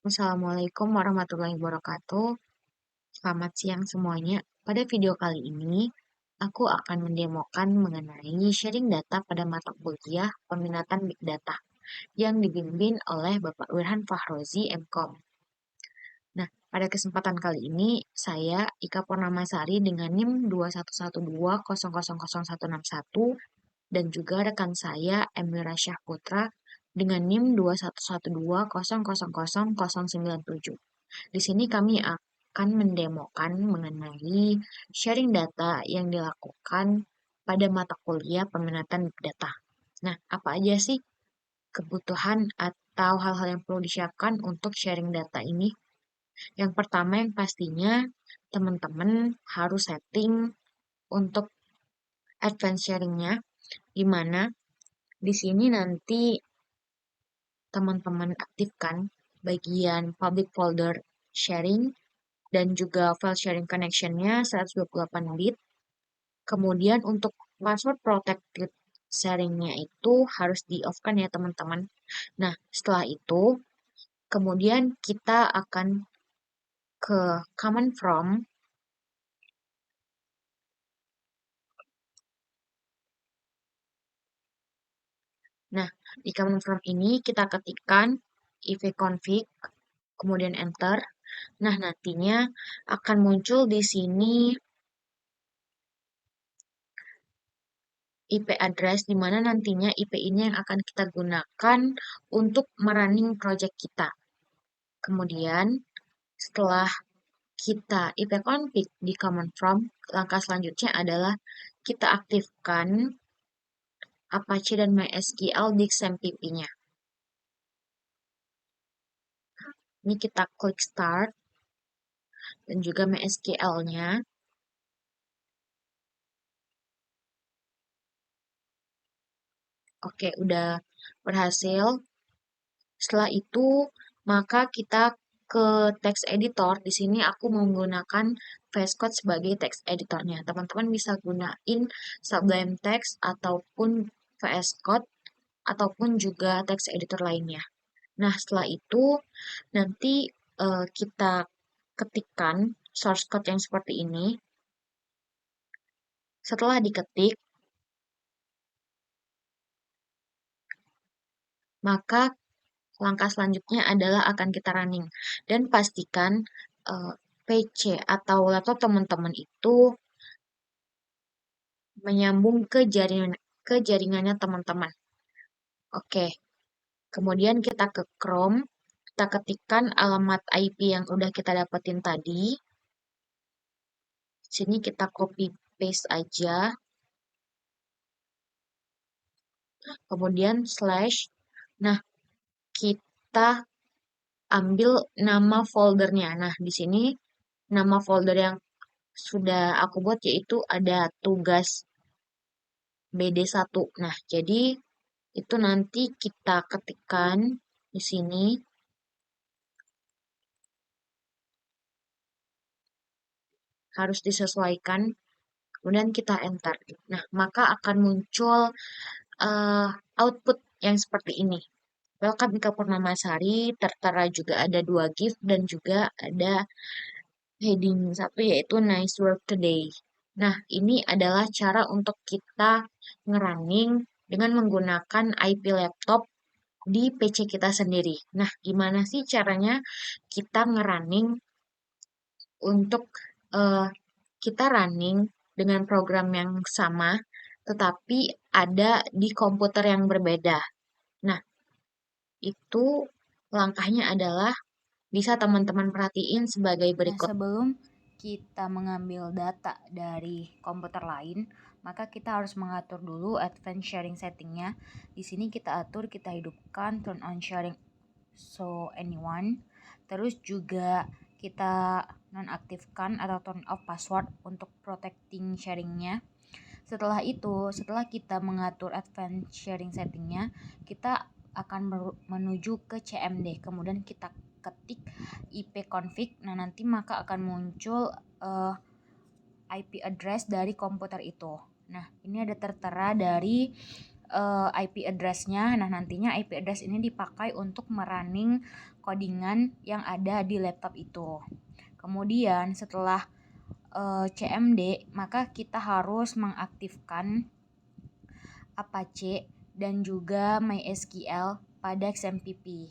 Assalamualaikum warahmatullahi wabarakatuh. Selamat siang semuanya. Pada video kali ini, aku akan mendemokan mengenai sharing data pada mata kuliah peminatan Big Data yang dibimbing oleh Bapak Wirhan Fahrozi, MKOM. Nah, pada kesempatan kali ini, saya Ika Purnamasari dengan NIM 2112000161 dan juga rekan saya Emira Syahputra dengan NIM 2112000097. Di sini kami akan mendemokan mengenai sharing data yang dilakukan pada mata kuliah peminatan Big Data. Nah, apa aja sih kebutuhan atau hal-hal yang perlu disiapkan untuk sharing data ini? Yang pertama yang pastinya teman-teman harus setting untuk advance sharingnya, di mana di sini nanti teman-teman aktifkan bagian public folder sharing dan juga file sharing connection-nya 128 bit. Kemudian untuk password protected sharing-nya itu harus di-off-kan ya teman-teman. Nah, setelah itu, kemudian kita akan ke command from. Nah, di command from ini kita ketikkan ipconfig, kemudian enter. Nah, nantinya akan muncul di sini IP address, di mana nantinya IP ini yang akan kita gunakan untuk merunning project kita. Kemudian, setelah kita ipconfig di command prompt, langkah selanjutnya adalah kita aktifkan Apache dan MySQL di XAMPP-nya. Ini kita klik start dan juga MySQL-nya. Oke, udah berhasil. Setelah itu, maka kita ke text editor. Di sini aku menggunakan VS Code sebagai text editornya. Teman-teman bisa gunain Sublime Text ataupun VS Code ataupun juga text editor lainnya. Nah, setelah itu nanti kita ketikkan source code yang seperti ini. Setelah diketik, maka langkah selanjutnya adalah akan kita running. Dan pastikan PC atau laptop teman-teman itu menyambung ke jaringannya teman-teman. Oke, kemudian kita ke Chrome, kita ketikkan alamat IP yang udah kita dapetin tadi. Sini kita copy paste aja. Kemudian slash. Nah, kita ambil nama foldernya. Nah, di sini nama folder yang sudah aku buat yaitu ada tugas BD1. Nah, jadi itu nanti kita ketikkan di sini. Harus disesuaikan, kemudian kita enter. Nah, maka akan muncul output yang seperti ini. Welcome Ika Purnamasari, tertera juga ada 2 GIF dan juga ada heading satu yaitu nice work today. Nah, ini adalah cara untuk kita ngerunning dengan menggunakan IP laptop di PC kita sendiri. Nah, gimana sih caranya kita ngerunning untuk kita running dengan program yang sama, tetapi ada di komputer yang berbeda. Nah, itu langkahnya adalah bisa teman-teman perhatiin sebagai Nah, berikut. sebelum kita mengambil data dari komputer lain, maka kita harus mengatur dulu advanced sharing settingnya. Di sini kita atur, kita hidupkan turn on sharing so anyone. Terus juga kita nonaktifkan atau turn off password untuk protecting sharingnya. Setelah itu, setelah kita mengatur advanced sharing settingnya, kita akan menuju ke CMD. Kemudian kita ketik ipconfig. Nah, nanti maka akan muncul IP address dari komputer itu. Nah, ini ada tertera dari IP address-nya. Nah, nantinya IP address ini dipakai untuk merunning codingan yang ada di laptop itu. Kemudian setelah CMD, maka kita harus mengaktifkan Apache dan juga MySQL pada XMPP.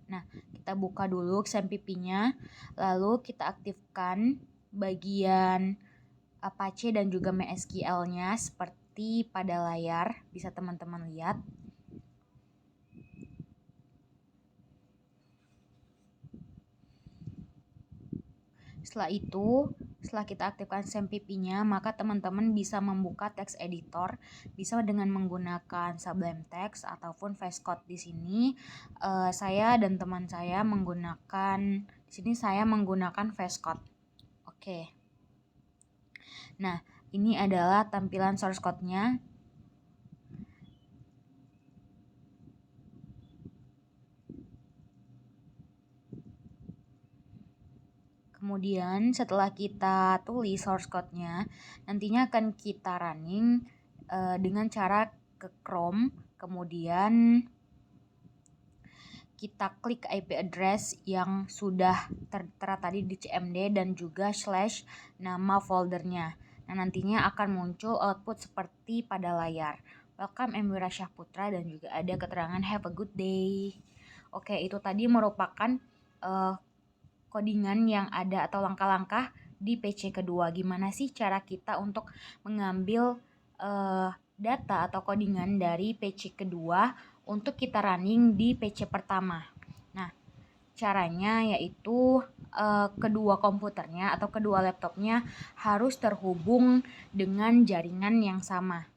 Nah, kita buka dulu XMPP-nya, lalu kita aktifkan bagian Apache dan juga MySQL-nya seperti pada layar, bisa teman-teman lihat. Setelah itu, setelah kita aktifkan XMPP-nya, maka teman-teman bisa membuka text editor, bisa dengan menggunakan Sublime Text ataupun VS Code. Di sini saya dan teman saya menggunakan VS Code. Oke. Nah, ini adalah tampilan source code-nya. Kemudian setelah kita tulis source code-nya, nantinya akan kita running dengan cara ke Chrome, kemudian kita klik IP address yang sudah tertera tadi di CMD dan juga slash nama foldernya. Nah, nantinya akan muncul output seperti pada layar. Welcome Emira Syahputra dan juga ada keterangan have a good day. Oke, itu tadi merupakan codingan yang ada atau langkah-langkah di PC kedua. Gimana sih cara kita untuk mengambil data atau codingan dari PC kedua untuk kita running di PC pertama. Nah, caranya yaitu kedua komputernya atau kedua laptopnya harus terhubung dengan jaringan yang sama.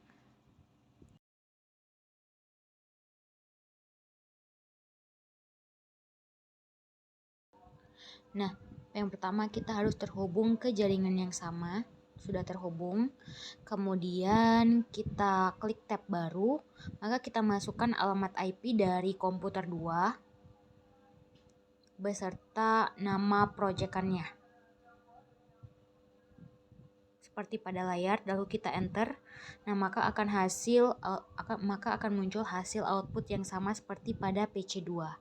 Nah, yang pertama kita harus terhubung ke jaringan yang sama. Sudah terhubung, kemudian kita klik tab baru, maka kita masukkan alamat IP dari komputer 2 beserta nama proyekannya. Seperti pada layar, lalu kita enter. Nah, maka akan muncul hasil output yang sama seperti pada PC2.